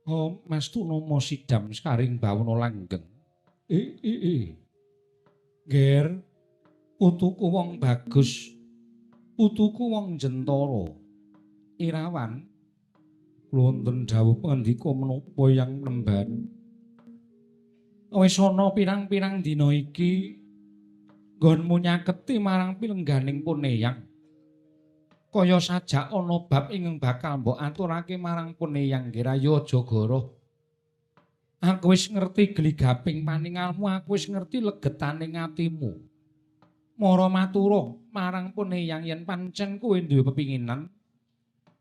Oh, Mastu Nomo Sidam Skaring Bawono Langgeng. Ger, putuku wong bagus, putuku wong jentara. Irawan, wonten dawuh pandika menapa yang nemban. Wis ana pirang-pirang dina iki nggonmu nyaketi marang pilengganing Puneyang. Kaya sajak ana bab ingkang bakal mbok aturake marang Puneyang Girayo Jagara. Aku wis ngerti gligaping paningalmu, aku wis ngerti legetaning atimu. Mara matura marang Puneyang yen pancen kowe duwe pepinginan.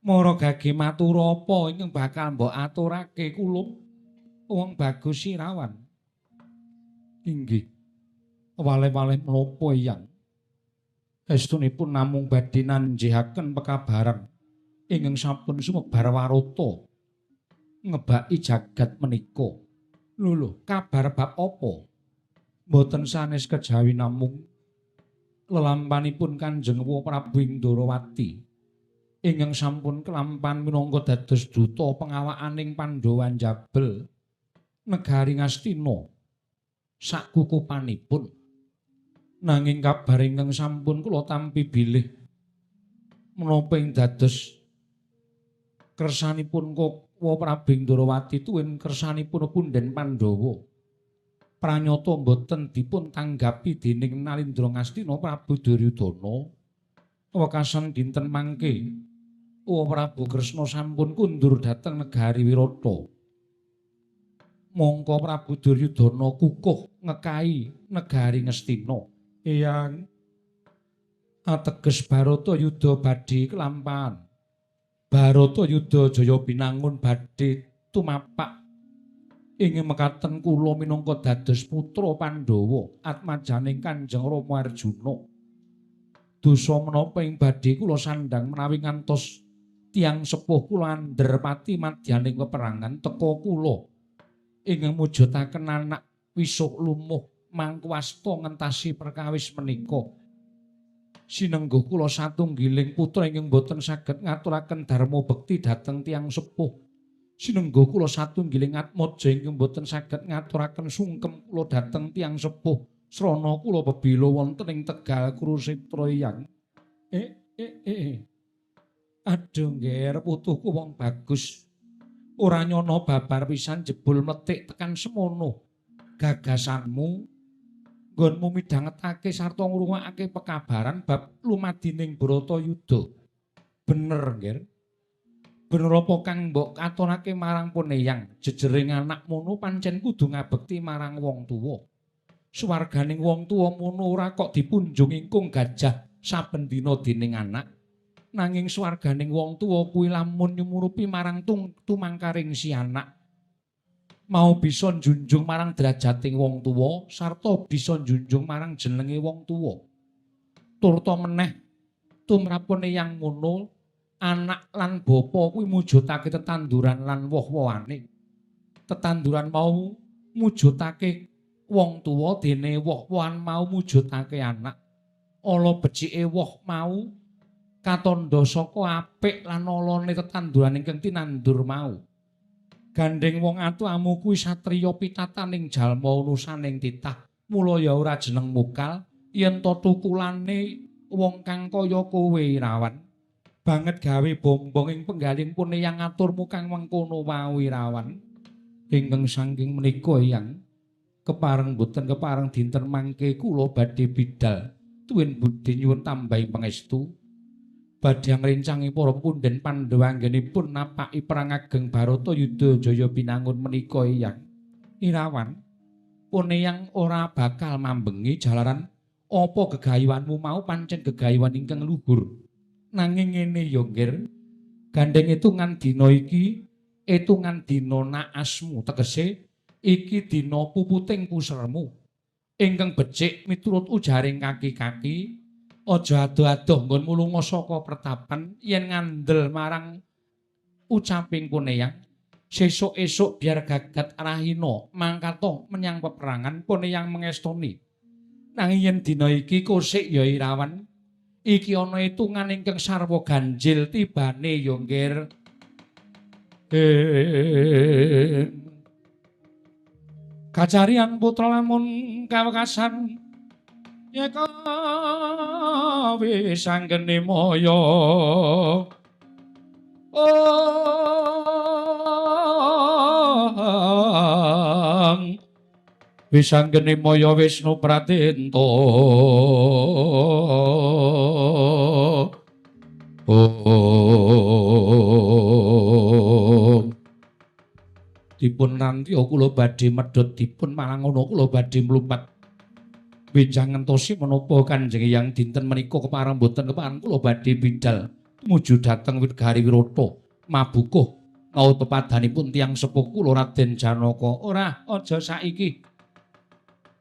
Mara gage matura apa ingkang bakal mbok aturake kula wong bagus Irawan. Inggih. Wale-wale menapa Eyang? Estunipun namung badhe nanjihaken pekabaran ingkang sampun sumebar warata ngebaki jagat menika. Lho, kabar bab apa? Mboten sanes kejawi namung lelampanipun Kanjeng Prabu Indrawati ingkang sampun kelampan minangka dados duta pengawakaning Pandhawa njabel negari Ngastina sakukupanipun. Nanging kabar ingkang sampun kula tampi bilih menapa ing dados kersanipun Kowe Prabu Indrawati tuwin kersanipun punden Pandhawa pranyata boten dipun tanggapi dening Nalindra Ngastina Prabu Duryudana. Wekasan dinten mangke Prabu Kresna sampun kundur dhateng negari Wirata. Mongko Prabu Duryudana kukuh ngekahi negari Ngastina. Eyang ateges Baratayuda badhe kelampahan. Baratayuda Jaya Binangun badhe tumapak. Ing mekaten kula minangka dados putra Pandhawa atmajaning Kanjeng Rama Arjuna. Dosa menapa ing badhe kula sandhang menawi ngantos tiyang sepuh kula andherpati madyaning peperangan teka kula ing mujudaken anak wisuh lumuh mangkuwasta ngentasi perkawis menika. Sinengguh kula satunggiling putra ingkang boten saged ngaturaken dharma bekti dhateng tiyang sepuh. Sinengguh kula satunggiling atmaja ingkang boten saged ngaturaken sungkem kula dhateng tiyang sepuh. Srana kula bebila wonten ing Tegal Kurusetra Eyang. Aduh ngger putuku wong bagus. Ora nyono babar pisan jebul metik tekan semono. Gagasanmu nggonmu midhangetake sarta ngrungokake pekabaran bab lumadining Bratayuda. Bener, Nger. Bener apa kang mbok aturake marang Puneyang? Jejering anak mono pancen kudu ngabekti marang wong tuwa. Suwarganing wong tuwa mono ora kok dipunjung ingkung gajah saben dina dening anak. Nanging suwarganing wong tuwa kuwi lamun nyumurupi marang tumangkaring si anak. Mau bisa njunjung marang derajating wong tuwa sarta bisa njunjung marang jenenge wong tuwa. Turta meneh tumrapun yang ngono anak lan bapa kuwi mujudake tetanduran lan woh-wohane. Tetanduran mau mujudake wong tuwa dene woh-wohan mau mujudake anak. Ala becike woh mau katandha saka apik lan alane tetanduran ingkang tinandur mau. Gandeng wong atuamu kuwi satriya pitataning jalma unusaning titah. Mula ya ora jeneng mukal yen to tukulane wong kang kaya kowe Irawan. Banget gawe bombong ing penggaling Puneyang ngaturmu kang mengkono wae Irawan. Ingkang saking menika Eyang kepareng boten kepareng dinten mangke kula badhe bidal tuwin budhe nyuwun tambahing pangestu. Badhe ngrencangi para punden Pandhawa anggenipun napaki perang ageng Baratayuda Jaya Binangun menika Eyang. Irawan, Puneyang ora bakal mambengi jalaran apa gegayuhanmu mau pancen gegayuhan ingkang luhur. Nanging ngene ya, Nger. Gandeng etungan dina iki etungan dina naasmu, tegese iki dina puputing pusermu. Ingkang becik miturut ujaring kaki-kaki aja adoh-adoh nggonmu lunga saka pertapan yen ngandel marang ucaping Puneyang. Sesuk-esuk biar gagat Rahina mangkata menyang peperangan Puneyang mengestoni. Nanging yen dina iki kosik ya Irawan, iki ana etungan ingkang sarwa ganjil tibane ya Nger. Kacarian putra lamun kawekasan yeka wis anggene moyo wis anggene moyo Wisnu Pratenta dipun nantiya kula badhe medhot dipun malangono kula badhe mlumpat benjang ngentosi menapa Kanjeng Hyang dinten menika kepareng boten kepareng kula badhe bidhal tumuju dhateng Wirgari Wirata mabukuh ngau pepadanipun tiyang sepuh kula Raden Janaka. Ora aja saiki.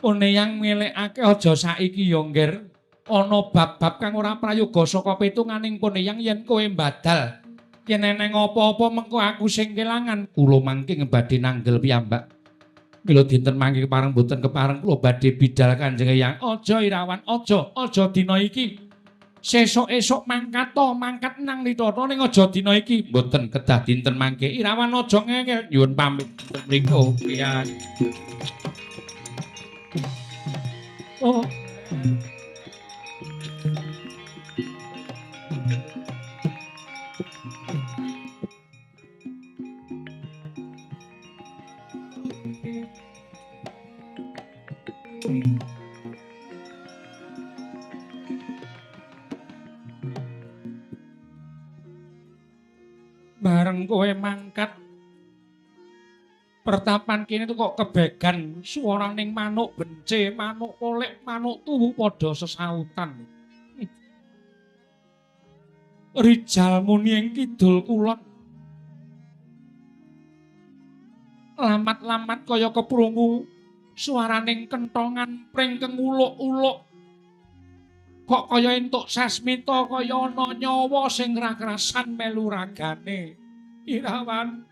Pune yang ngelekake aja saiki ya, Ngger. Ana bab-bab kang ora prayoga saka pitunganing pune yang yen kowe mbadal. Yen eneng apa-apa mengko aku sing kelangan. Kula mangke badhe nanggel piyambak. Mila dinten mangke kepareng boten kepareng kula badhe bidhal Kanjeng Hyang. Aja Irawan, aja dina iki. Sesuk-esuk mangkat mangkat nang Nitata ning aja dina iki. Mboten kedah dinten mangke. Irawan aja ngengel. Nyuwun pamit mriku. Ya. Oh. Bareng kowe mangkat pertapan kene tuh kok kebegan swaraning manuk bence, manuk kolek, manuk tuhu padha sesautan. Rijal muni ing kidul kulon. Lamat-lamat kaya keprungu swaraning kentongan pring kenguluk-uluk. Kok kaya entuk sasmita kaya ana nyawa sing rakrasan melu ragane. Irawan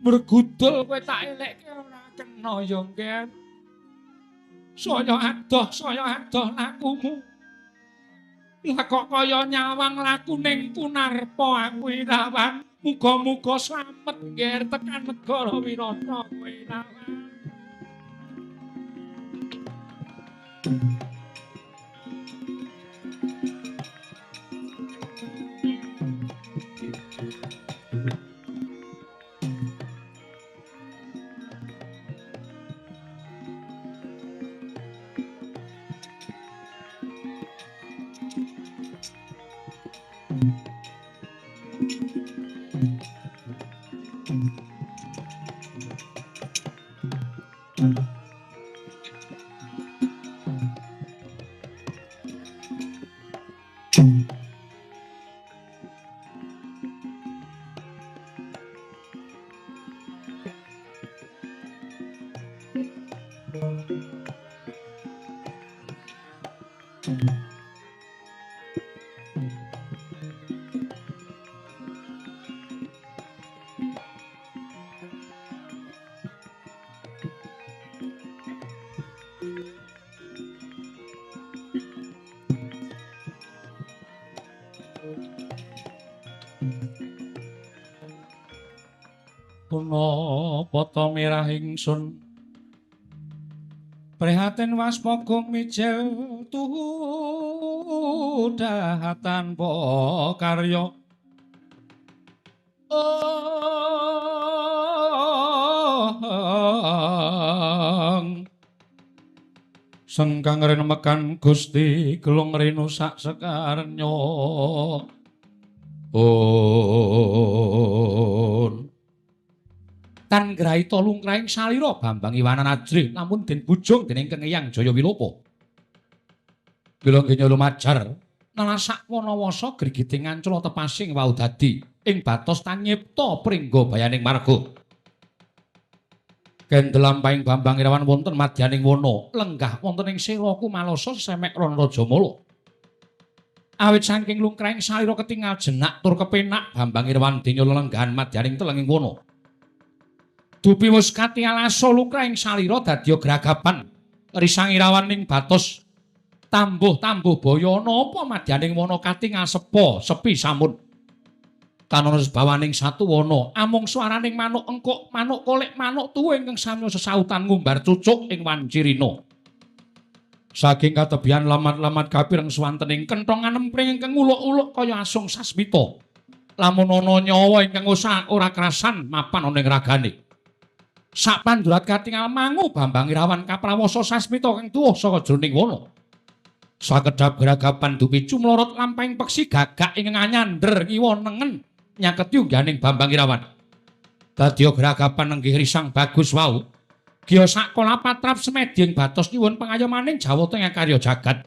bergudul kowe tak elekke ora kena ya, Ngger. Saya adoh lakumu. Lah kok kaya nyawang lakuning Kunarpa aku Irawan. Muga-muga slamet, Ngger, tekan negara Wirata kowe Irawan. Punapa mirah ingsun prihatin waspaga mijil tuhu dahatan karya sengkang renemekan Gusti gelung rinu sak sekarnya tan grahita lungkrahing salira Bambang Iwanan Ajrih namun den bujung dening Kang Hyang Jaya Wilopa. Mila kenya lumajar nelasak wanawasa grigiting ancula tepasing wau dadi ing batos tanyipta pringga bayaning marga. Kendelampahing Bambang Irawan wonten madyaning wana lenggah wonten ing Selaku Malasa semek Ron Rajamala. Awit saking lungkrahing salira ketingal jenak tur kepenak Bambang Irawan denya lelenggahan madyaning telenging wana. Dupi wis katialasa lungkrahing salira dadya gragapan risang Irawan ing batos tambuh-tambuh baya napa madyaning wana katingal sepi samun. Tanono sebawaning satuwana amung swaraning manuk engkuk, manuk kolek, manuk tuwa ingkang samya sesautan ngumbar cucuk ing wancirina. Saking katebian lamat-lamat kapireng swantening kenthongan empring ingkang uluk-uluk kaya asung sasmita. Lamun ana nyawa ingkang ora krasan mapan ana ing ragane. Sapandurat katingal mangu Bambang Irawan kaprawasa sasmita kang tuwuh saka jroning wana. Sakedhap gragapan dupi cumlorot lampahing peksi gagak ingkang anyander ngiwa nengen nyaketi ungganing Bambang Irawan. Dadya gragapan nenggih risang bagus wau. Giya sakola patrap semedhi ing batos nyuwun pangayomaning jawata ing karya jagat.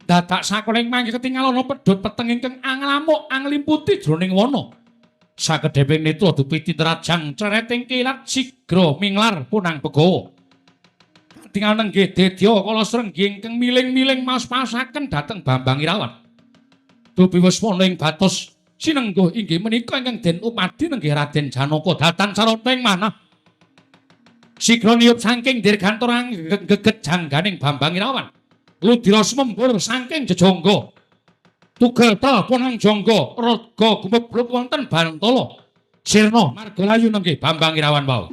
Dadak sakoling mangke ketingal ana pedhot peteng ingkang anglamuk anglimputi jroning wana. Sakedheping netra dupi titrajang clereting kilat sigra minglar punang begawa. Ketingal nenggih dedya kala srenggi ingkang miling-miling maos-maosaken dhateng Bambang Irawan. Dupi wis wana ing batos sinengguh inggih menika ingkang den upadi nenggih Raden Janaka datan sarana ing manah. Sigra niyup saking dirgantorang geget jangganing Bambang Irawan. Ludira semembur saking jejangga. Tugel ta punang jangga raga gumebluk wonten Bantala. Sirna margalayu nenggih Bambang Irawan wau.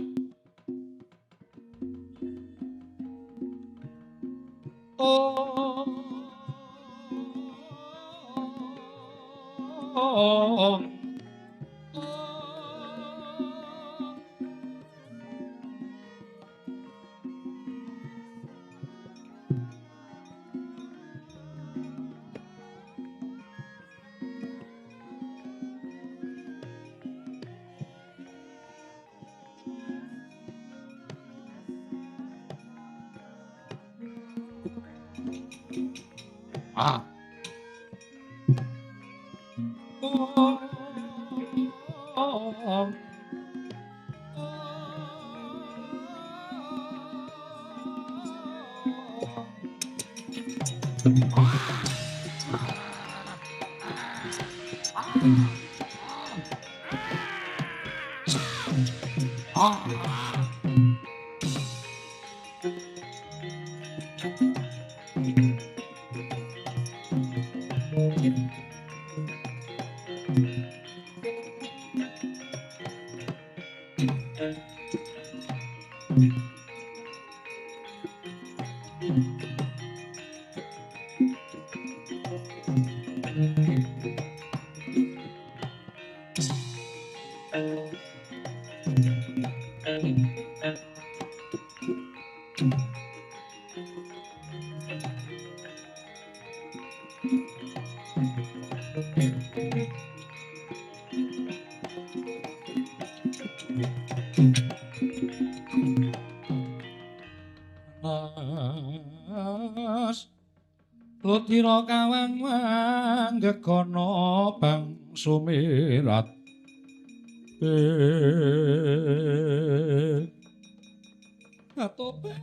Ah. Lutira kawang manggegana bang sumirat tobat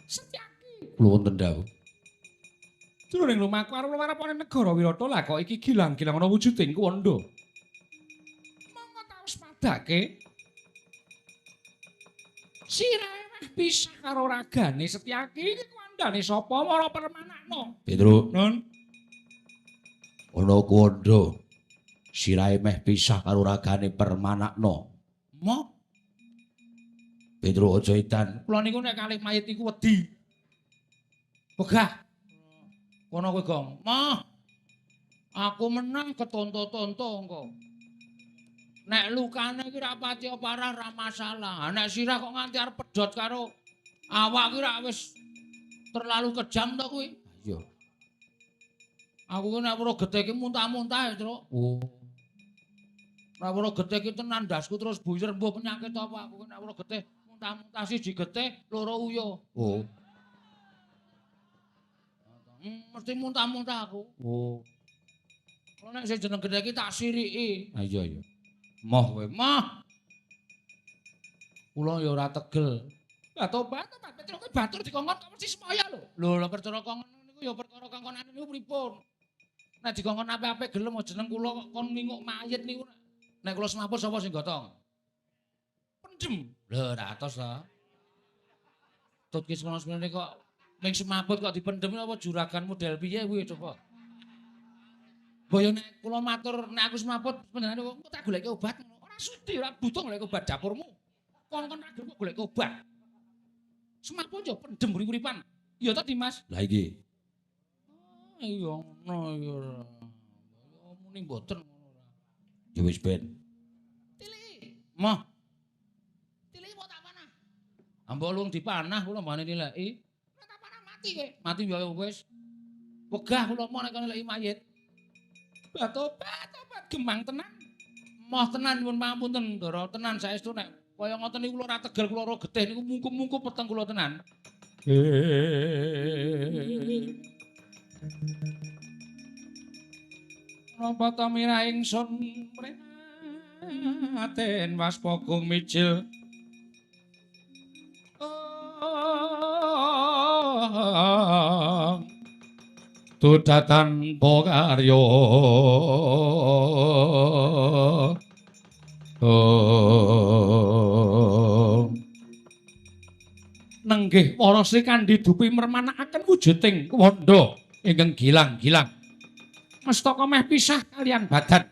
Setyaki kula wonten dawuh jroning lumaku arep lumarapane negara Wirata lah kok iki gilang-gilang ana wujuding kuwanda monggo taos padake sirahe meh pisah karo ragane Setyaki iki kuwandane sapa ora permanakno Petruk nun ana kuwanda sirahe meh pisah karo ragane permanakno moh Pedro aja edan. Kula niku nek kalih mayit niku wedi. Wegah. Kono kowe, Gong. Mah. Aku menang ketonto-tonto engko. Nek lukane iki ra pati parah ra masalah. Nek sirah kok nganti arep pedhot karo awak ki ra wis terlalu kejam to kuwi. Iya. Aku ki nek weruh getih ki muntah-muntah ya, Truk. Oh. Nek weruh getih ki tenan ndasku terus buyar mbuh penyakit apa aku nek weruh getih muntah siji getih, loro uyo. Oh. Mesti muntah-muntah aku. Oh. Kalau nek sing jeneng gedhe iki tak siriki. Ah iya iya. Moh kowe, moh. Kula ya ora tegel. Lah tobat Petro kowe batur dikongkon kok mesti semaya lho. Lho perkara kongkon niku ya perkara kongkonan niku pripun? Nek dikongkon apik-apik gelem jeneng kula kok kon nginguk mayit niku. Nek kula semaput sapa sing gotong? Pendem. Lho, ra atos ta. Tut ki semono-semene kok ning semaput kok dipendhem apa juragan model piye kuwi coba? Boyo nek kula matur nek aku semaput panjenengan kok tak goleki obat ora sudi ora butuh goleki obat dapurmu. Kon ra gelem goleki obat. Semaput yo pendem urip-uripan. Ya ta Dimas? Lah iki. Iya ngono ya ora. Ya muni mboten ngono ora. Ya wis ben. Tili. Moh. Tili mau tak panah. Ambok lung dipanah kula mbane nileki. Nek tak panah mati kowe. Mati ya wis. Wegah kula mau nek nileki mayit. Obat gemang tenan. Moh tenan nyuwun pangapunten, Ndara. Tenan saestu nek kaya ngoten niku kula ora tegel kula ora getih niku mungkup-mungkup peteng kula tenan. Napa ta mira ingsun prihatin waspagung mijil. Tudatan pokaryo nenggih para Sri Kandi dupi mermanakaken wujuding wanda ingkang gilang-gilang mestaka meh pisah kalian badan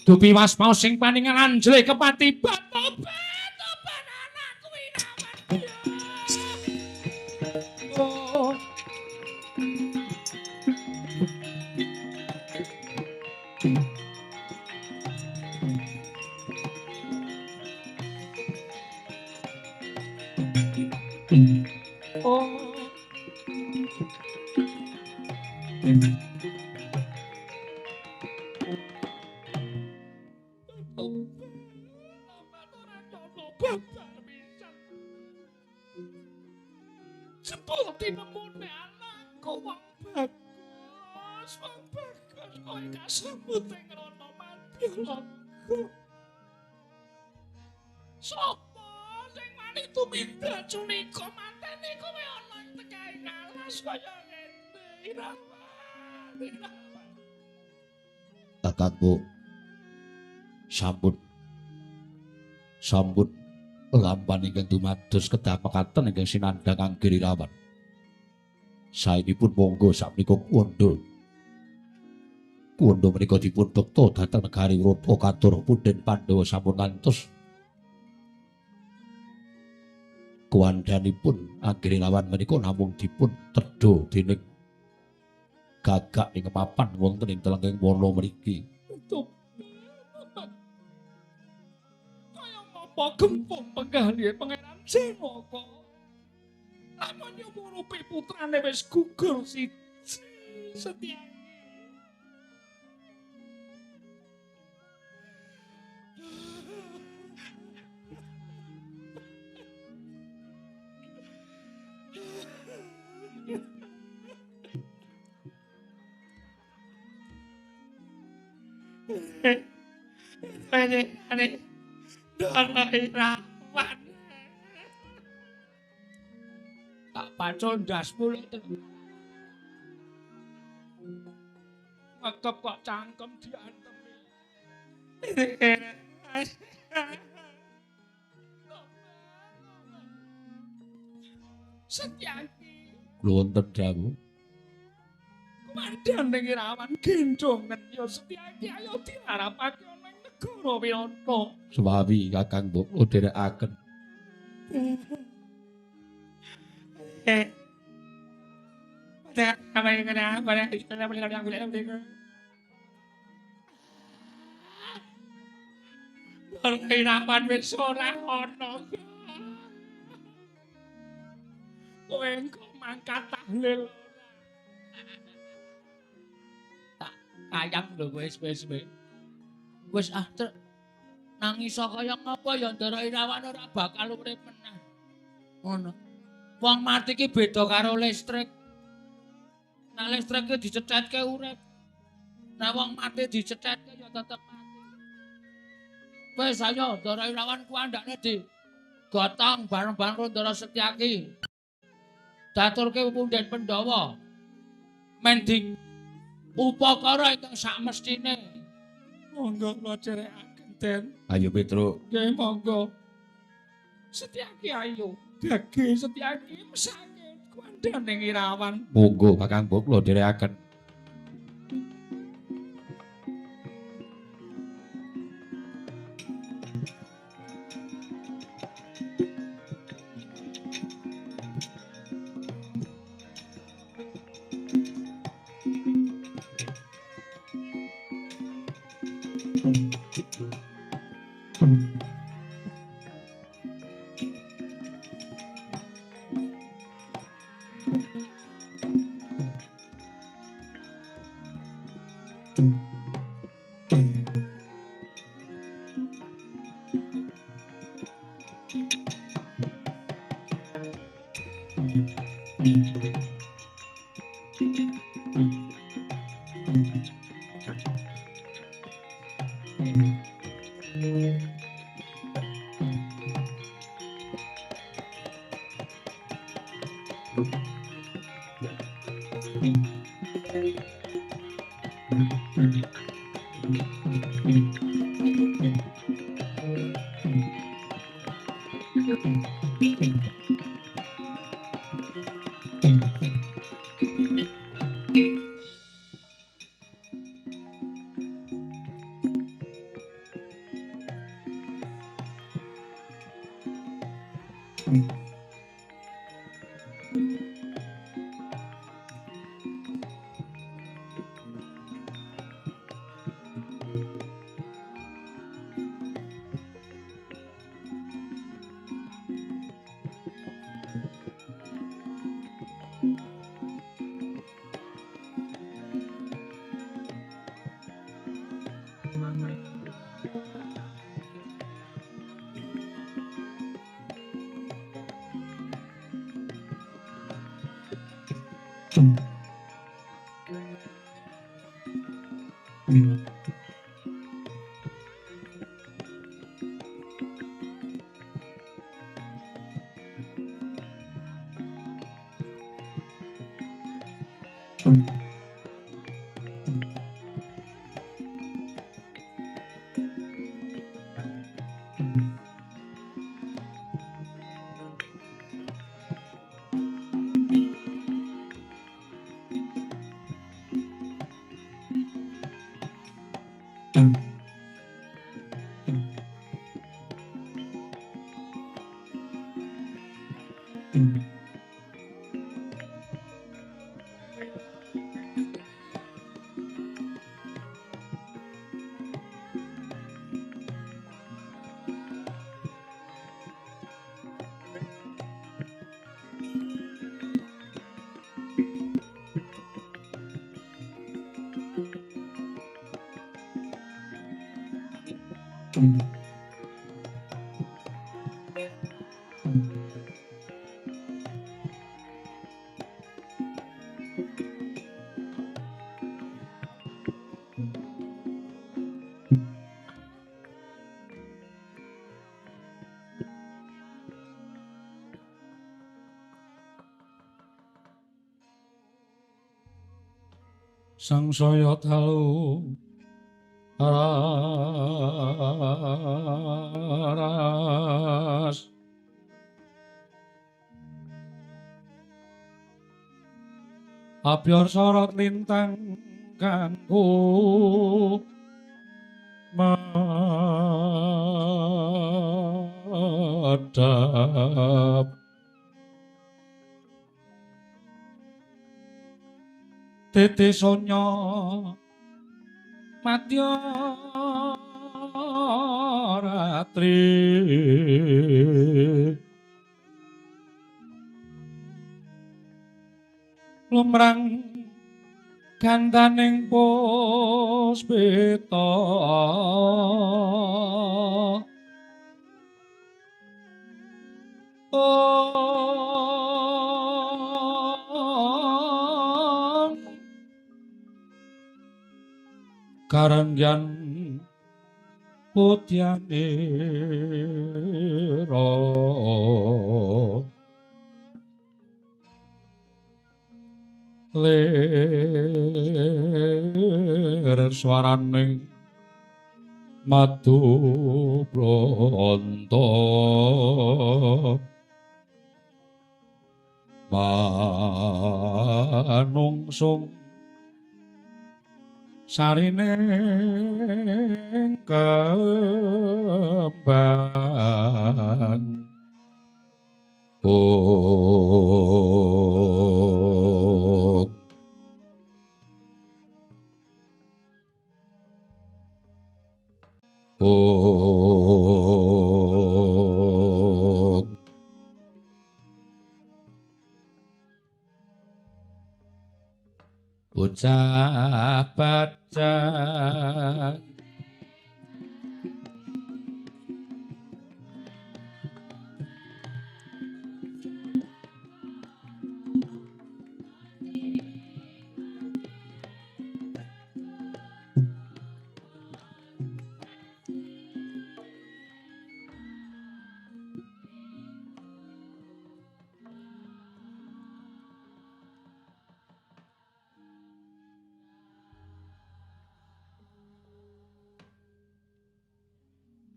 dupi waspaos sing paningal anjle kepati batobat anakku Irawan. Oh. Jebul tinemune anakku wong bagus, wong bagus kowe kasambut ing rono mati laku. Sopo sing wani tumindak cunika mantene kowe ana ing tekaing alas kaya ngene Irawan. Kakangku sambut lampan ingkang dumados kedapekaken ingkang sinandhang Anggir Irawan. Saenipun monggo sakmenika kuwanda. Kuwanda menika dipun bekta dhateng negari Wrata katur Punden Pandhawa sampun ngantos kuwandhanipun Anggir Irawan menika namung dipun tedha dening gagak ing mapan wonten ing telenging wana mriki. Kaya ngapa gempung penggalih Pangeran Janaka. Lamun nyumurupi putrane wis gugur siji Setyaki. Ane Ndara Irawan. Tak pacul ndasmu lho. Ngekep kok cangkem diantemi. Setyaki. Kula wonten dawuh. Komandan Irawan gendongen ya Setyaki ayo diharapake ana ing negara Wirata. Suwawi Kakang kula dherekaken. Irawan wis ora ana. Kowe engko mangkat tahlil. Tak kayang lho wis. Wis nangis kaya ngapa ya Ndara Irawan ora bakal urip meneh. Ngono. Wong mati ki beda karo listrik. Nah listrik ki dicethetke urip. Nah wong mati dicethetke ya tetep mati. Wis ayo Ndara Irawan ku andakne di gotong bareng-bareng karo Ndara Setyaki. Daturke Punden Pandhawa. Mending upakara ingkang sakmestine. Monggo kula dherekaken Den. Ayo Petro. Nggih monggo. Setyaki ayo. Dage Setyaki mesake kuandhane Irawan. Monggo Kakang kula dherekaken. Sangsaya dalu aras abyor sorot lintang kanggo madhap tete sonya madya ratri lumrang gandaning puspita karangyan putyanira lir swaraning madu bronto manungsung sarining kembang bocah bacang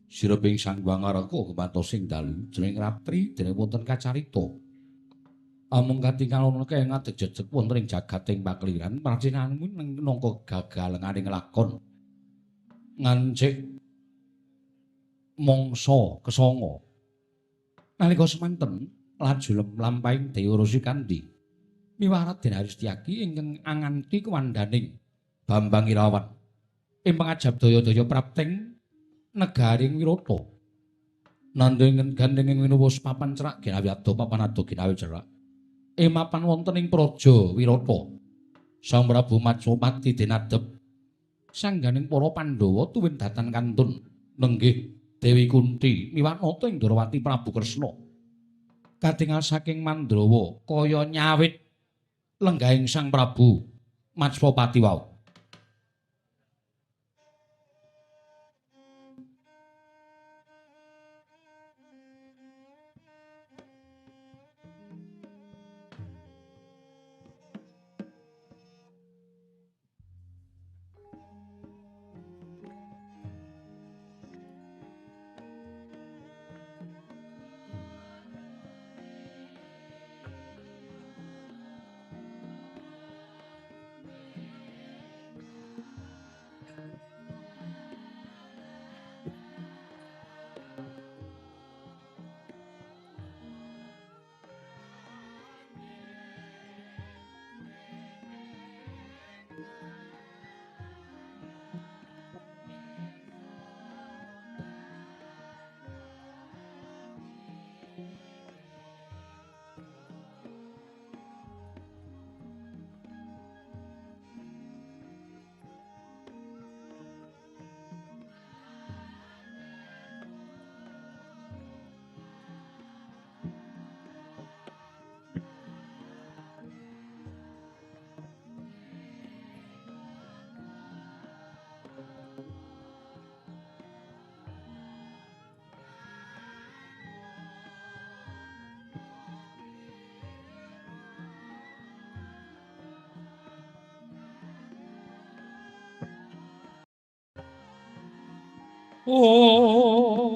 Sireping Sang Hyang Araka kemantosing dalu jeneng ratri dene wonten kacarita. Amung katingal ana kaya ngadeg jejeg wonten ing jagating pakliran marcinanipun minangka gagalenganing lakon ngancik mangsa kesanga. Nalika semanten laju lampahing Dewa Resi Kandi miwarat Den Harisetyaki ingkang anganti kuwandaning Bambang Irawan ing pangajab daya-daya prapting negaring Wirata. Nandhing gandheng minuwus papan cerak ginawi ado papan ado ginawi cerak. Mapan wonten ing Praja Wirata. Sang Prabu Matsopati dinadhep sangganing para Pandhawa tuwin datan kantun nenggih Dewi Kunti miwanata ing Ndrawati Prabu Kresna. Katingal saking Mandrawa kaya nyawit lenggahing Sang Prabu Matsopati wau. Oh.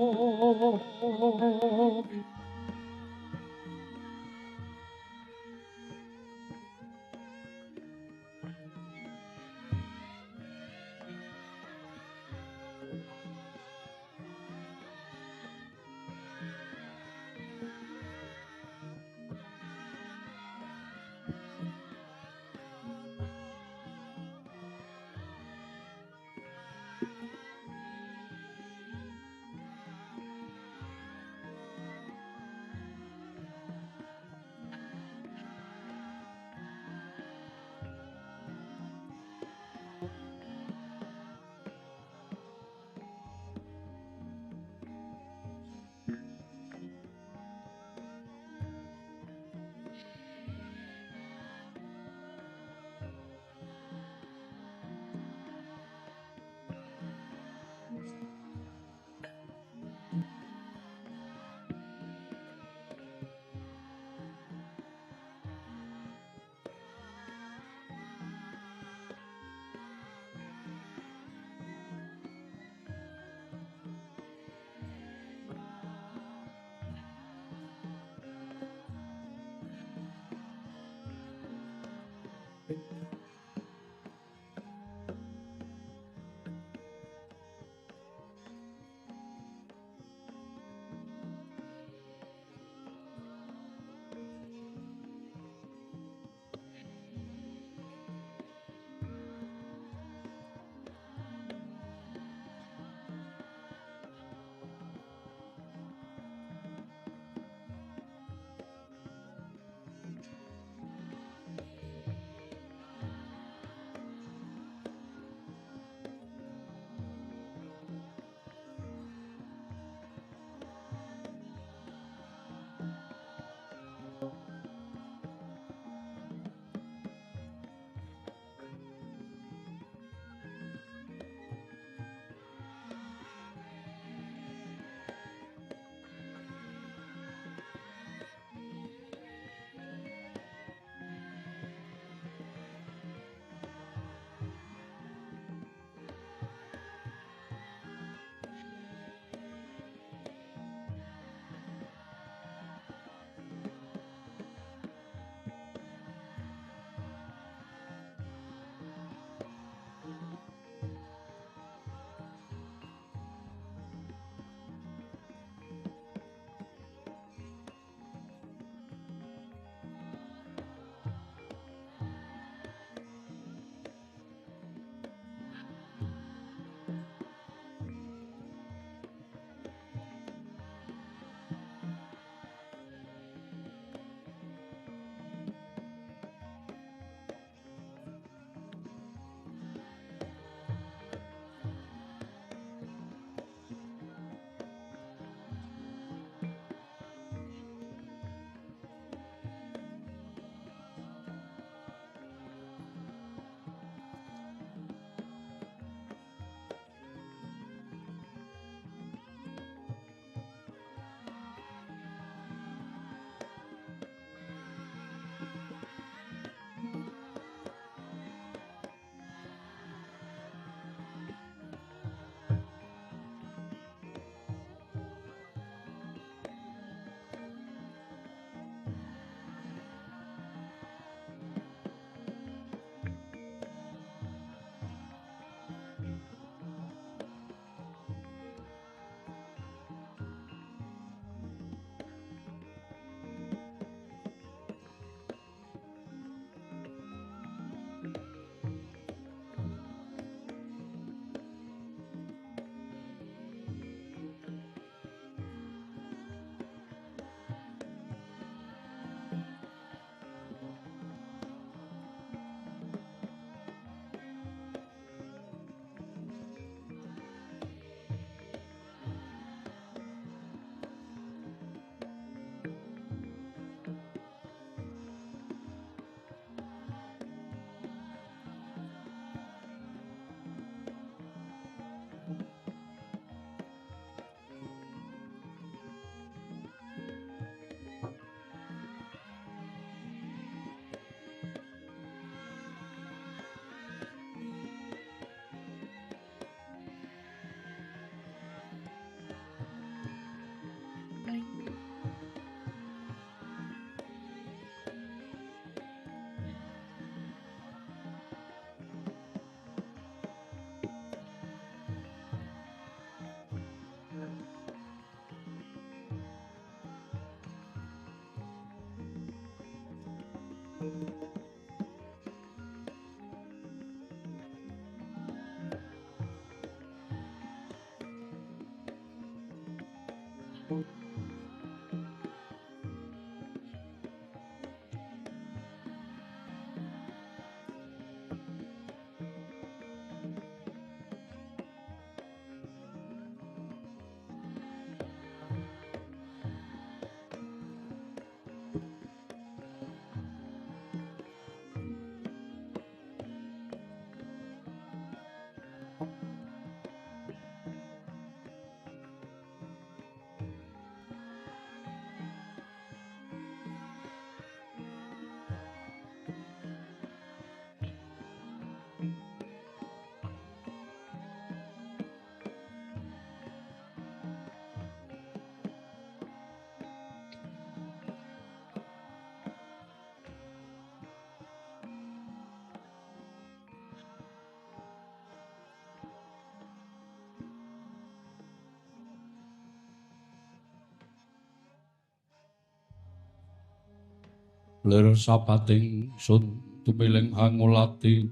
Lir sapating sun tumiling hangulati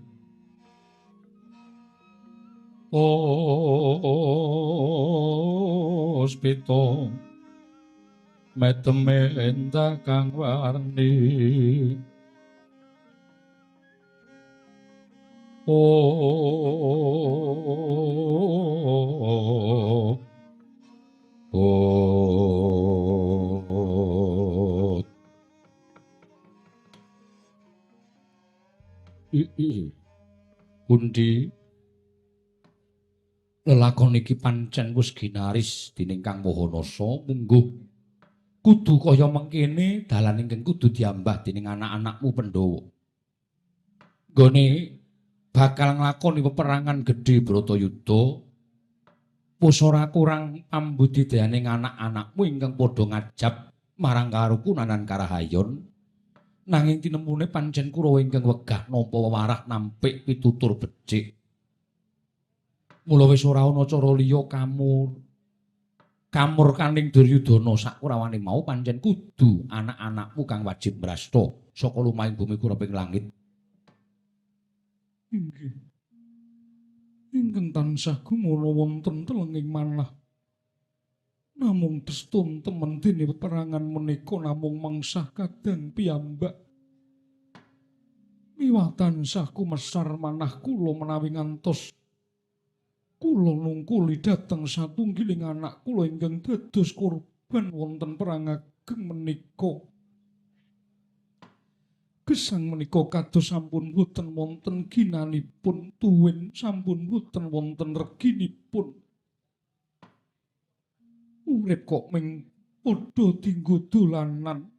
Ospito meteme endah kang warni Pundi lelakon iki pancen wis ginaris dening Kang Mahanasa mungguh kudu kaya mengkene dalan ingkang kudu diambah dening anak-anakmu Pandhawa. Gone bakal nglakoni peperangan gedhe Bratayuda wis ora kurang pambudidayaning anak-anakmu ingkang padha ngajab marang karukunanan karahayon. Nanging tinemune pancen Kurawa ingkang wegah nampa wewarah nampik pitutur becik. Mula wis ora ana cara liya kamur kaning Duryudana sakurawane mau pancen kudu anak-anakmu kang wajib mrasta saka lumahing bumi kureping langit. Inggih. Ingkang tansah gumana wonten telenging manah. Namung testun temen dene peperangan menika namung mengsah kadang piyambak. Miwah tansah kumesar manah kula menawi ngantos kula nungkuli dhateng satunggiling anak kula ingkang dados korban wonten perang ageng menika. Gesang menika kados sampun boten wonten ginanipun tuwin sampun boten wonten reginipun. Urip kok ming padha dienggo dolanan.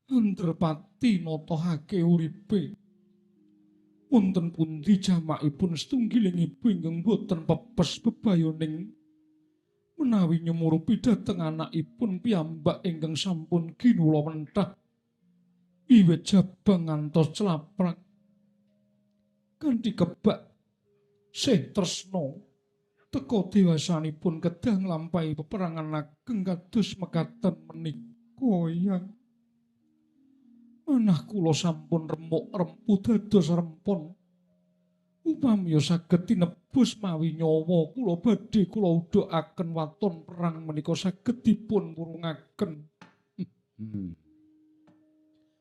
Andrapati natohake uripe. Wonten pundi jamakipun setunggiling ibu ingkang boten pepes bebayoning menawi nyumurupi dhateng anakipun piyambak ingkang sampun ginula mentah wiwit jabang ngantos celaprak kanthi kebak sih tresna teka dewasanipun kedah nglampahi peperangan ageng kados mekaten menika yang manah kula sampun remuk rempu dados rempon upami saged tinebus mawi nyawa kula badhe kula udhakaken waton perang menika saged dipun purungaken.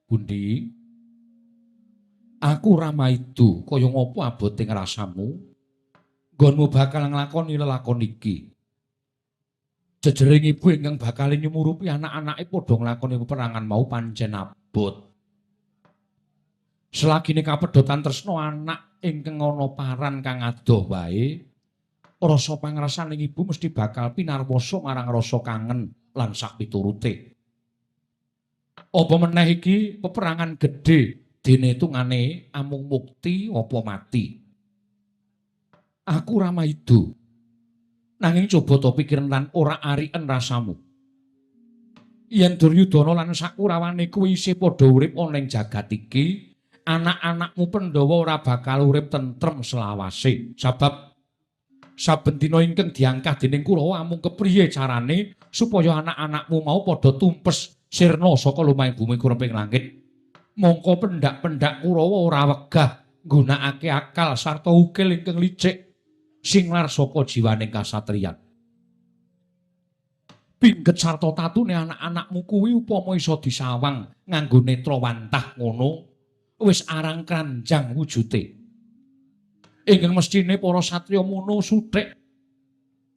Pundi aku Ramaidu kaya ngapa aboting rasamu nggonmu bakal nglakoni lelakon iki. Jejering ibu ingkang bakal nyumurupi anak-anake padha nglakoni peperangan mau pancen abot. Selagine kapedhotan tresna anak ingkang ana paran kang adoh wae, rasa pangrasaning ibu mesti bakal pinarwasa marang rasa kangen lan sak piturute. Apa meneh iki peperangan gedhe dene tungane amung mukti apa mati. Aku Ramaidu. Nanging coba to pikiran lan ora ariken rasamu. Yen Duryudana lan sakurawane kuwi isih padha urip ana ing jagat iki, anak-anakmu Pandhawa ora bakal urip tentrem selawase. Sabab saben dina ingkang diangkat dening Kurawa amung kepriye carane supaya anak-anakmu mau padha tumpes sirna saka lumahing bumi kureping langit. Mongko pendak-pendak Kurawa ora wegah nggunakake akal sarta ukil ingkang licik sing lar saka jiwaning kasatriyan. Pingget sarta tatune anak-anakmu kuwi upama isa disawang nganggo netra wantah ngono, wis arang kranjang wujute. Ingkang mestine para satriya mono suthik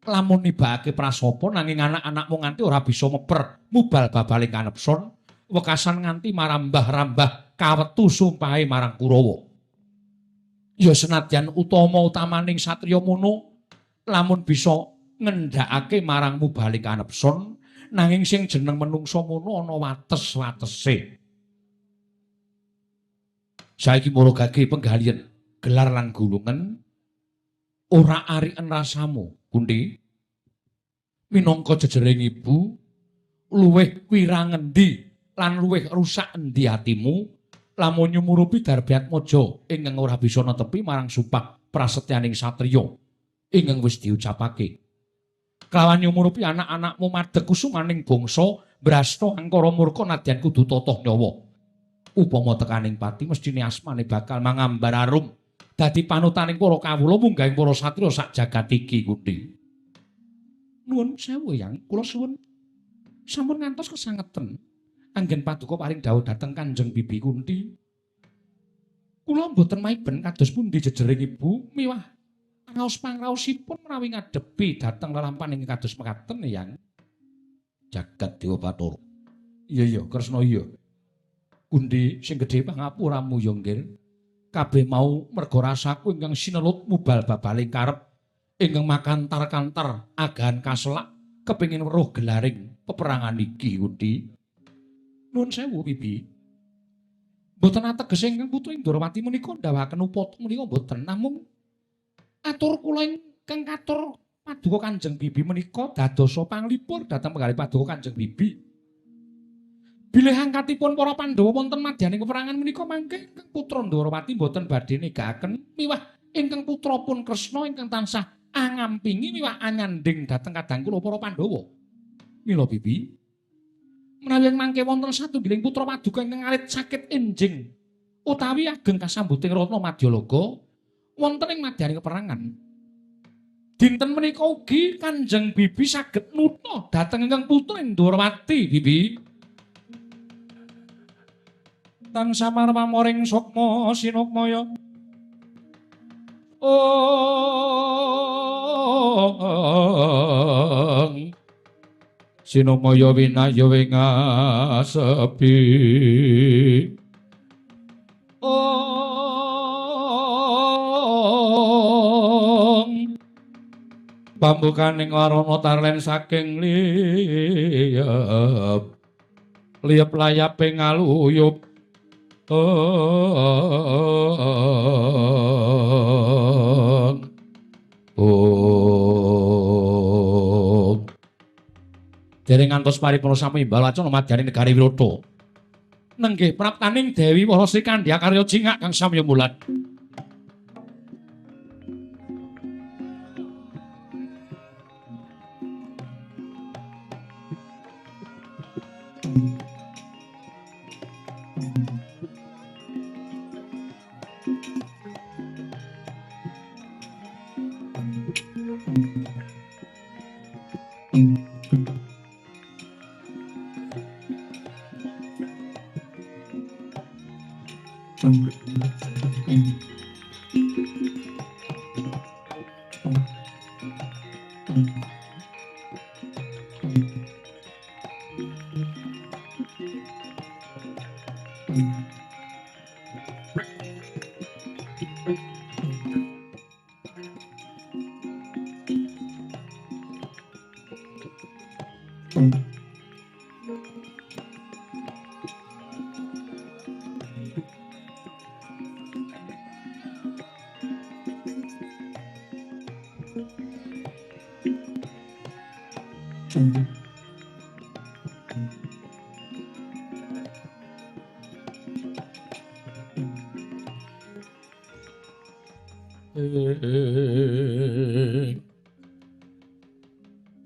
lamun nibakake prasapa nanging anak-anakmu nganti ora bisa meper mubal babaling kanepson, wekasan nganti marambah-rambah kawetu sumpahe marang Kurawa. Ya senadyan utama-utamaning satriya mono lamun bisa ngendhakake marang mubaling kanepson, nanging sing jeneng menungsa mono ana wates-watese. Saiki maragake penggalian gelar lan gulungan ora ariken rasamu, Kunthi. Minangka jejering ibu, luwih wirang endi lan luwih rusak endi atimu lamun nyumurupi Darbyatmaja ingkang ora bisa netepi marang sumpah prasetyaning satriya ingkang wis diucapake. Kelawan nyumurupi anak-anakmu madheg kusumaning bangsa brasta angkara murka nadyan kudu tata nyawa. Upama tekaning pati mestine asmane bakal mangambar arum dadi panutaning para kawula munggahing para satriya sak jagat iki, Kunthi. Nuwun sewu, Yang. Kula suwun sampun ngantos kesangeten anggen paduka paring dawuh dhateng Kanjeng Bibi Kunthi. Kula mboten maiben kados pundi jejering ibu miwah raos pangraosipun menawi ngadepi dhateng lelampahan ing kados mekaten, Yang. Jagat Dewa Bathara. Iya, Kresna iya. Kunthi sing gedhe pangapuramu ya nggih. Kabeh mau merga rasaku ingkang sinelut mubal babaling karep ingkang makantar-kantar agahan kaselak kepengin weruh gelaring peperangan iki, Kunthi. Nuwun sewu, Bibi. Mboten ateges ingkang putu Indrawati menika ndhawaken upata menika mboten, namung atur kula ingkang katur paduka Kanjeng Bibi menika dadosa panglipur dhateng penggalih paduka Kanjeng Bibi. Bilih angkatipun para Pandhawa wonten madyaning peperangan menika mangke ingkang putra Ndrawati mboten badhe negakaken miwah ingkang putrapun Kresna ingkang tansah angampingi miwah anyanding dhateng kadang kula para Pandhawa. Mila Bibi, menawi mangke wonten satunggiling putra paduka ingkang alit sakit enjing utawi ageng kasambuting Ratna Madyalaga wonten ing madyaning peperangan. Dinten menika ugi Kanjeng Bibi saged nuta dhateng ingkang putra Ndrawati, Bibi. Tansah marmamoring sukma sinukmaya. Sinukmaya winaya wingasepi. Pambukaning warana tarlen saking liyep layaping ngaluyup. Dereng ngantos paripurna sami imbal wacana madyaning negari Wirata. Nenggih praptaning Dewi Warasi Kandya karya jingak kang samya mulat.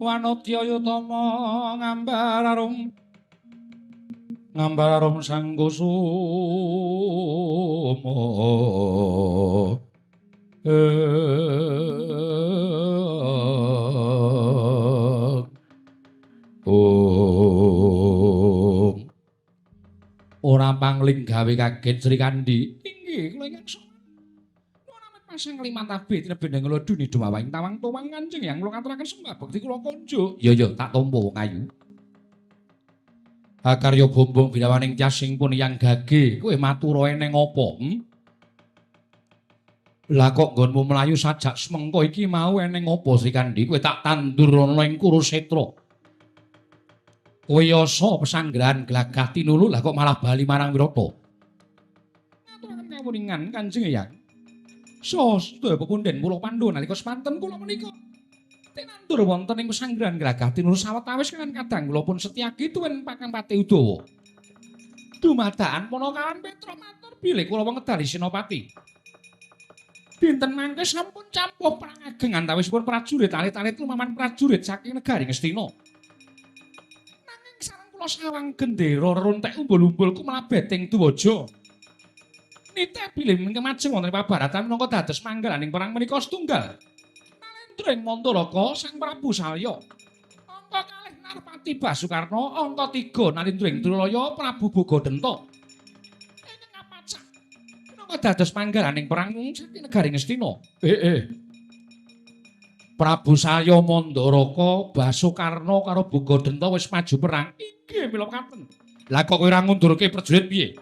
Wanodya Yutama ngambar arum ngambarom sang kusuma ora pangling gawe kaget Sri Kandi. Inggih, kula ingkang sowan. Nuwun amet pasang klimantabe tinebi ngloduni dumawaing tawang tuwang Kanjeng yang kula katuraken sembah bekti kula konjuk. Ya tak tampa wong ayu. Akarya bombong birawaning tyasing pun yang gage, kowe matura eneng apa? Lah kok nggonmu mlayu sajak semengko iki mau eneng apa Sri Kandi? Kowe tak tandur ana ing Kurusetra. Kowe yasa pesanggrahan Glagah Tinulu lah kok malah bali marang Wirata. Ngaturaken kawuningan Kanjeng Eyang. Sedaya pepunden kula Pandhawa nalika semanten kula menika tinandur wonten ing pesanggrahan Glagah Tinulu sawetawis kan kadang kula pun Setyaki tuwin Kakang Pati Udawa. Dumadakan Panakawan Petra matur bilih kula wengedali Senopati. Dinten mangke sampun campuh perang ageng antawisipun prajurit alit-alit lumaman prajurit saking negari Ngastina. Nanging sareng kula sawang gendera rontek umbul-umbul kumlabet ing Duwaja. Nitih bilih kemajeng wonten pabaratan menangka dados manggalaning perang menika setunggal. Nalendra ing Mantaraka Sang Prabu Salya. Angka 2 Narpati Basukarna, angka 3 Nalendra ing Trulaya Prabu Bogodenta. Dados manggalaning perang saking negari Ngastina. Prabu Salya Mandaraka Basukarna karo Bogodenta wis maju perang. Inggih mila katen. Lah kok kowe ora ngundurke prajurit piye?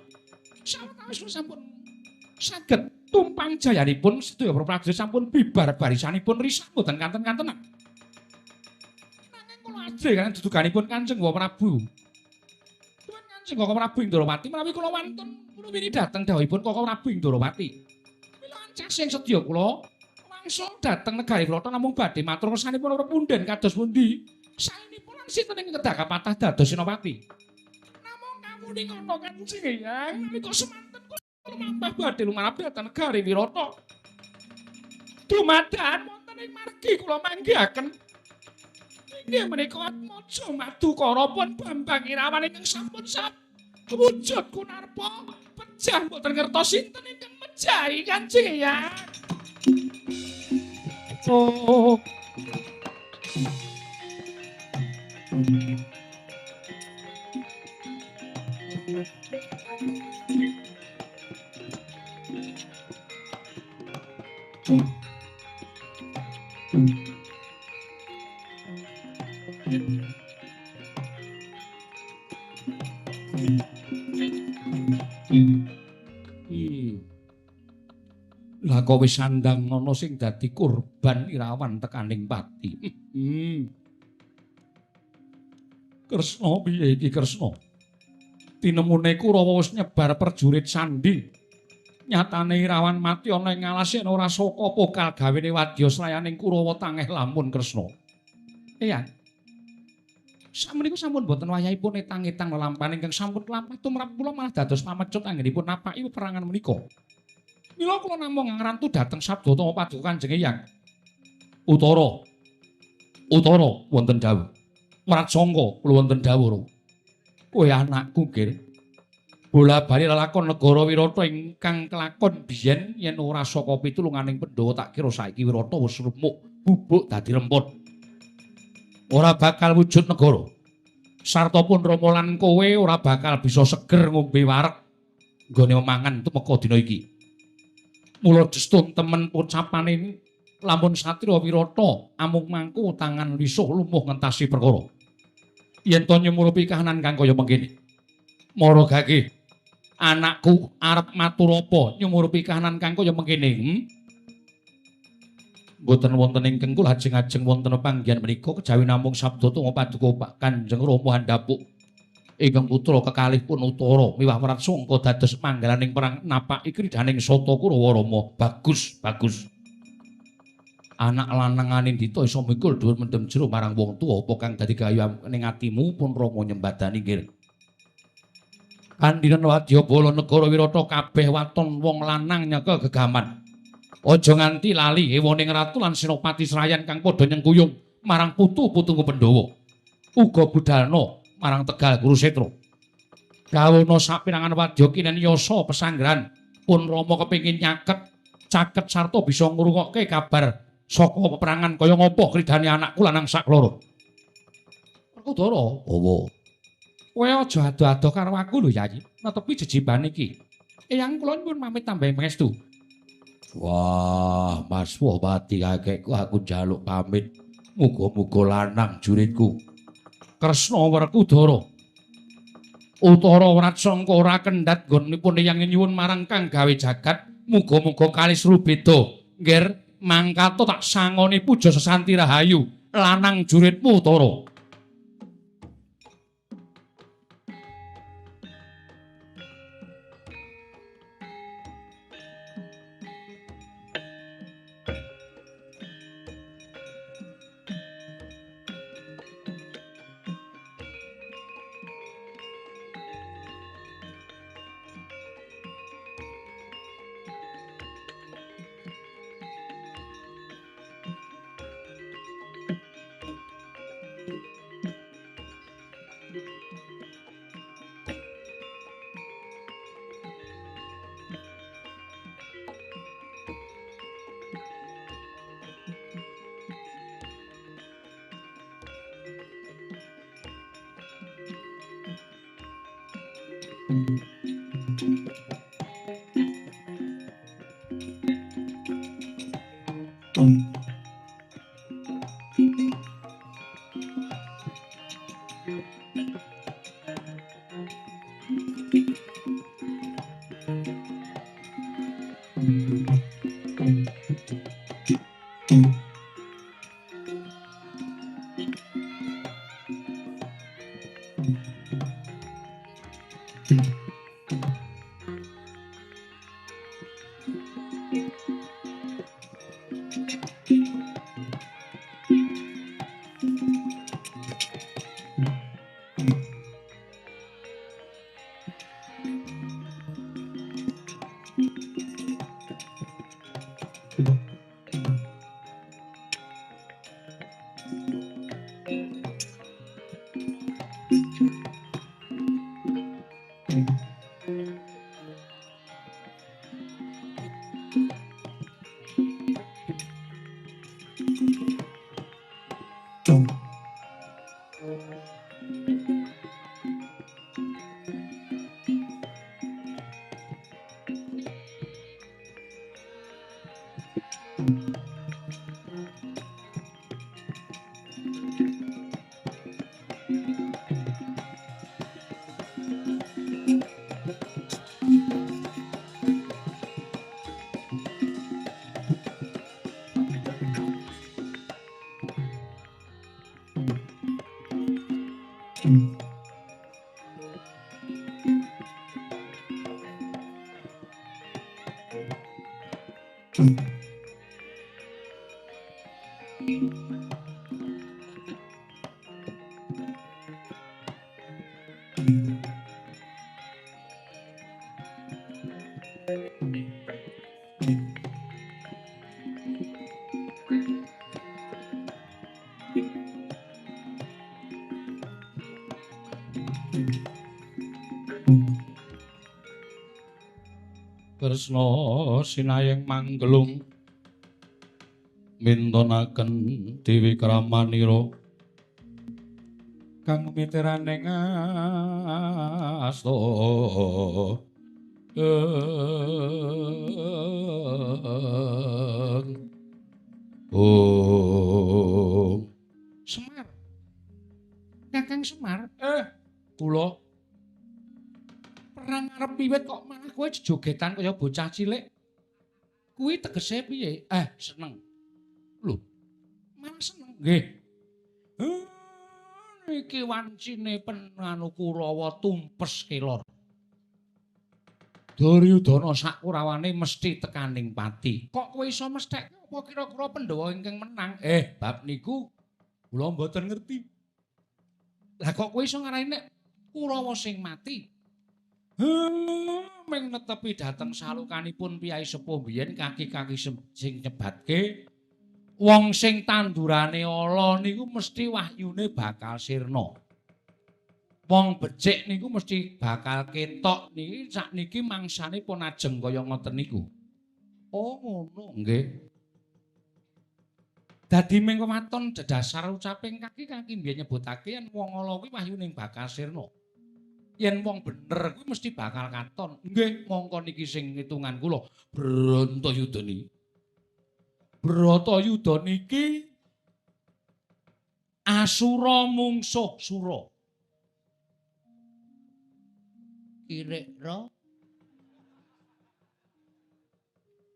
Sawetawis sampun saged tumpang jayanipun sedaya prajurit sampun bibar barisanipun risah mboten kanten-kantenan. Nanging kula ajeng kan dudukanipun Kanjeng Prabu. Tuwin Kanjeng Prabu Indrawati menawi kula wonten wingi dateng dawuhipun Koko Prabu Indrawati. Mila ancasing sedya kula langsung dateng negari Wirata namung badhe matur kersanipun pepunden kados pundi. Saenipun lan sinten ing kedah kapatah dados Senopati. Namung kawuning ana Kanjeng Eyang nalika semanten kula mambah badhe lumarap dhateng negari Wirata. Dumadakan wonten ing margi kula manggihaken inggih menika Atmaja Madukara pun Bambang Irawan ingkang sampun wujud kunarpa pejah mboten ngertos sinten ingkang mejahi Kanjeng Eyang. Oh. Lah kok wis sandang ana sing dadi kurban Irawan tekaning pati. Kresna piye iki Kresna? Tinemune Kurawa wis nyebar prajurit sandhi. Nyatane Irawan mati ana ing ngalas ora saka pokal gawene wadya slayaning Kurawa tangeh lamun Kresna. Eyang. Sameneika sampun boten wayahipun etang-etang lelampahan ingkang sampun lampah tumrap kula malah dados pamecut anggenipun napaki peperangan menika. Mila kula namung ngrantu dhateng Sabdata Paduka Kanjeng Eyang. Utara wonten dawuh. Mratsangka kula wonten dawuh. Kowe anakku, Gir. Bola-bali lelakon negara Wirata ingkang kelakon biyen yen ora saka pitulunganing Pandhawa tak kira saiki Wirata wis remuk bubuk dadi remput. Ora bakal wujud negara. Sarta pun Rama lan kowe ora bakal bisa seger ngombe wareg nggone mangan tumeka dina iki. Mula destun temen pocapane lamun Satria Wirata amung mangku tangan lisuh lumuh ngentasi perkara. Yen to nyumurupi kahanan kang kaya mengkene. Mara gage anakku arep matur apa nyumurupi kahanan kang kaya mengkene? Mboten wonten ingkang kula ajeng-ajeng wonten panggihan menika kejawi namung Sabdata Paduka Kanjeng Rama Handapuk. Ingkang putra kekalih pun Utara miwah Pratsangka dados manggalaning perang napaki kridaning Sata Kurawa Rama. Bagus. Anak lanang Anindita isa mikul dhuwur mendem jero marang wong tuwa apa kang dadi gayu ning atimu pun Rama nyembadani nggih. Kandhinen Wadyabala negara Wirata kabeh waton wong lanang nyeka gegaman. Aja nganti lali ewoning ratu lan Senopati Serayan kang padha nyengkuyung marang putu-putuku Pandhawa. Uga budalna marang Tegal Kurusetra. Gawana sapirangan wadya kinen yasa pesanggrahan pun Rama kepengin caket sarta bisa ngrungokke kabar saka peperangan kaya ngapa kridane anakku lanang sakloro. Werkudara, Bawa. kowe aja ado-ado karo aku lho Yayi, netepi jejiban iki. Eyang kula nyuwun pamit tambah pangestu. Wah, Mas Wapati kakekku aku njaluk pamit. Muga-muga lanang juritku. Kresna Werkudara. Utara Wrat Sangka ora kendhat nggonipun eyang nyuwun marang kang gawe jagat, muga-muga kalis rubeda. Nggir, mangkato tak sangoni puja sesanti rahayu lanang juritmu Utara. Kresna sinayeng manggelung mintonaken Dewi Kramanira kang mitiraning asta Semar. Kakang Semar. Kula perang arep wiwit kok malah kowe jejogetan kaya bocah cilik. Kuwi tegese piye? Seneng. Lho, malah seneng. Nggih. Iki wancine penanu Kurawa tumpes kelor. Duryudana sakurawane mesti tekaning pati. Kok kowe iso mesthek apa kira-kira Pandhawa ingkang menang? Bab niku kula mboten ngerti. Lah kok kowe iso ngarani nek Kurawa sing mati? Ming netepi dhateng salukanipun piyai sepuh biyen kaki-kaki sing nyebatke wong sing tandurane ala niku mesti wahyune bakal sirna. Wong becik niku mesti bakal ketok niki sakniki mangsane pun ajeng kaya ngoten niku. Oh ngono. Nggih. Dadi mengko waton dedasar ucaping kaki mbiyen nyebutake yen wong ala kuwi wahyu ning Bakasirna. Yen wong bener kuwi mesti bakal katon. Nggih, mongko niki sing ngitungan kula Bratayuda niki. Bratayuda niki Asura mungsuh Sura. Kirikra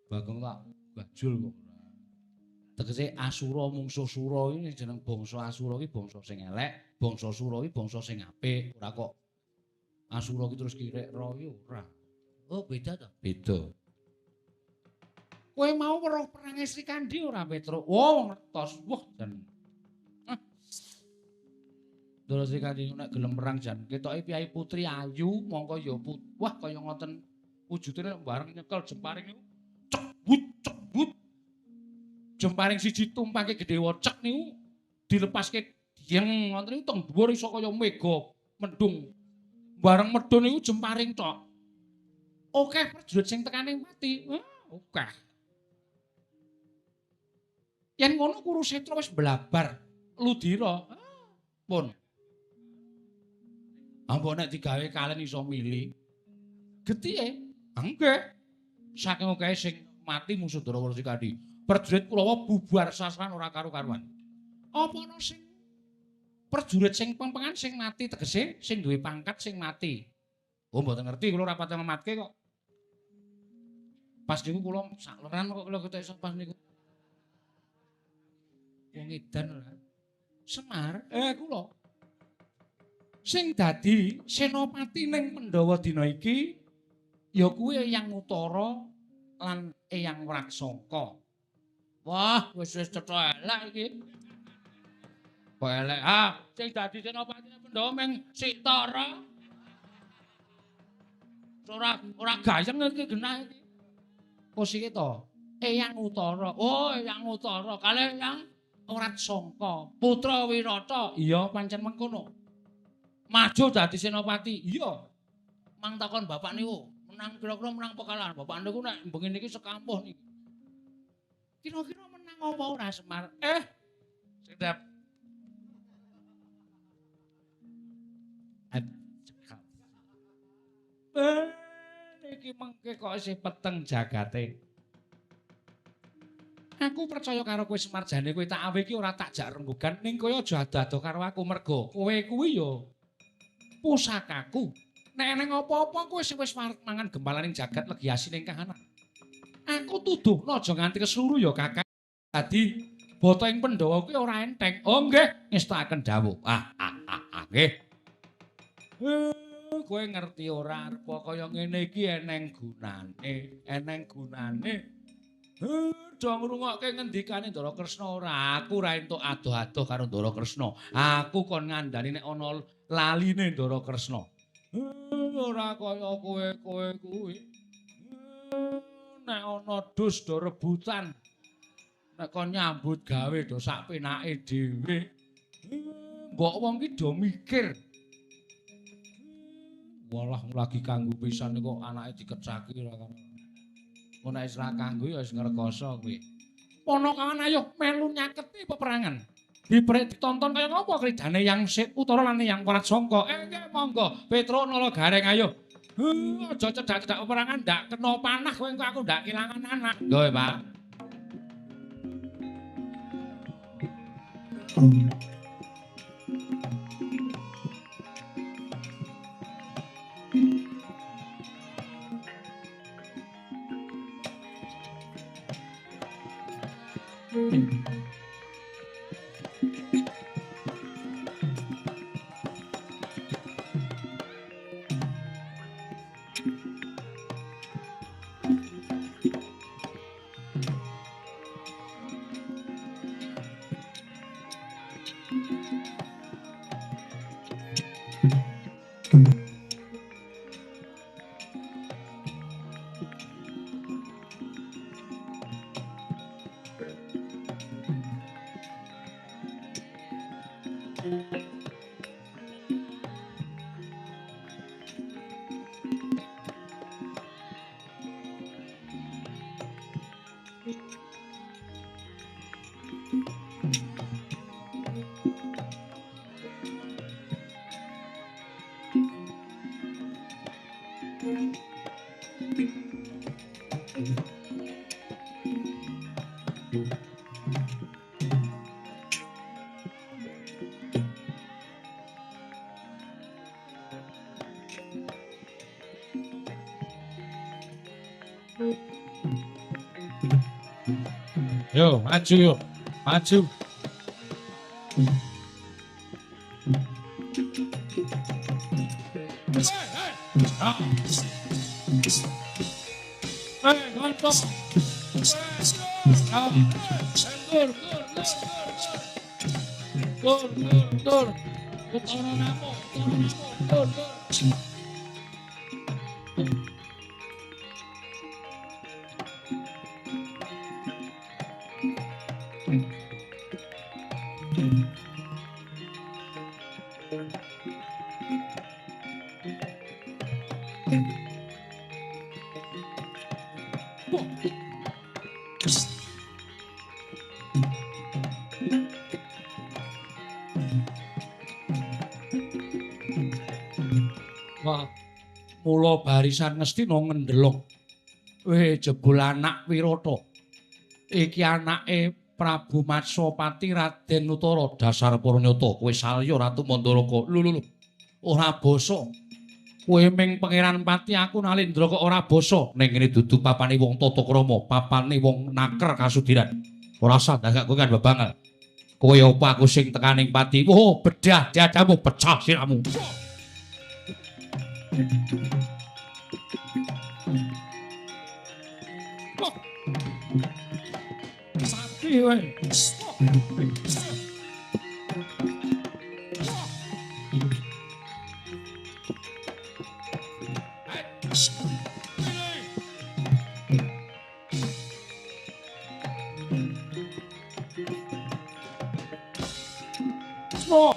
Bagong tak bajul kok. Tegese Asura mungsuh Sura iki jeneng bangsa Asura iki bangsa sing elek, bangsa Sura iki bangsa sing apik. Ora kok Asura iki terus Kirikra iki ora. Oh, beda to? Beda. Kowe mau weruh perang Sri Kandi ora, Petro? Wah, ngertos. Wah, jan. Ndara Sri Kandi nek gelem perang jan ketoke piyai putri ayu, mongko ya wah kaya ngoten wujude nek bareng nyekel jemparing niku cebut. Jemparing siji tumpake gedhe wocek niku dilepaske dieng ngoten niku teng dhuwur iso kaya mega mendung. Bareng medhun niku jemparing tok. Akeh prajurit sing tekane mati. Akeh. Yen ngono Kurusetra wis blabar. Ludira. Pun. Ampun nek digawe kalen iso mili. Getike? Nggih. Saking akeh sing mati musuh Darawara Sikandi. Prajurit Kurawa bubar sasaran ora karo-karuan. Apa ana sing prajurit sing pengpengan sing mati tegese sing duwe pangkat sing mati. Oh mboten ngerti kula ora pati mematke kok. Pas niku kula sakleran kok kula ketok iso pas niku. Wong edan ora. Semar, kula. Sing dadi senopati ning Pandhawa dina iki ya kuwi Eyang Utara lan Eyang Wraksangka. Wah, wis cetha elek iki. Kok elek? Sing dadi senopati ning Pandhawa mung Sitara. Ora gayeng iki genah iki. Kosike to, Eyang Utara. Oh, Eyang Utara kalih Eyang Wraksangka, putra Wirata. Iya, pancen mengkono. Maju dadi senopati. Iya. Mang takon bapak niku, menang kira-kira menang pekalan. Bapak niku nek bengi niki sekampuh niki. Kira-kira menang apa ora Semar? Sedap. Niki mengke kok isih peteng jagate. Aku percaya karo kowe Semar jane kowe tak awe iki ora tak jak rembugan ning kowe aja ado-ado karo aku mergo kowe kuwi ya pusakaku. Nek eneng apa-apa kowe sing wis mangan gempalaning jagat legiasi ning kahanan. Aku tuduhno aja nganti kesluru ya Kakang. Dadi bata ing Pandhawa kuwi ora enteng. Oh nggih, ngestakaken dawuh. Nggih. Kowe ngerti ora arepa kaya ngene iki eneng gunane. Do ngrungokke ngendikane Ndara Kresna ora. Aku ora entuk adoh-adoh karo Ndara Kresna. Aku kon ngandani nek ana laline Ndara Kresna. Ora kaya kowe kuwi. Nek ana dus do rebutan. Nek kon nyambut gawe do sak penake dhewe. Mbok wong ki do mikir. Walah lagi kanggo pisan kok anake dikecaki ora kan. Mun nek wis ra kanggo ya wis ngrekoso kuwi. Ponokawan ayo melu nyaketi peperangan. Diprek ditonton kaya ngapa kridane yang Utara lan yang Wraksangka. Nggih monggo Petro nala gareng ayo. Aja cedak-cedak peperangan ndak kena panah kowe engko aku ndak kelangan anak. Nggih, Pak. Yo, maju yo. Maju. Kontong. Tur. Utara namo. Tur. Wah, mula barisan Ngastina ngendelok. Weh, jebul anak Wirata. Iki anake Prabu Matsapati Raden Utara dasar Purnyata. Kowe salya Ratu Mandaraka. Lho. Ora basa. Kowe ming pangeran pati aku Nalendra kok ora basa. Ning kene dudu papane wong tata krama, papane wong naker kasudiran. Ora usah dagak kowe kan bebangal. Kowe apa aku sing tekaning pati? Oh, bedah diadamu pecah siramu. Sapi wae. Oh.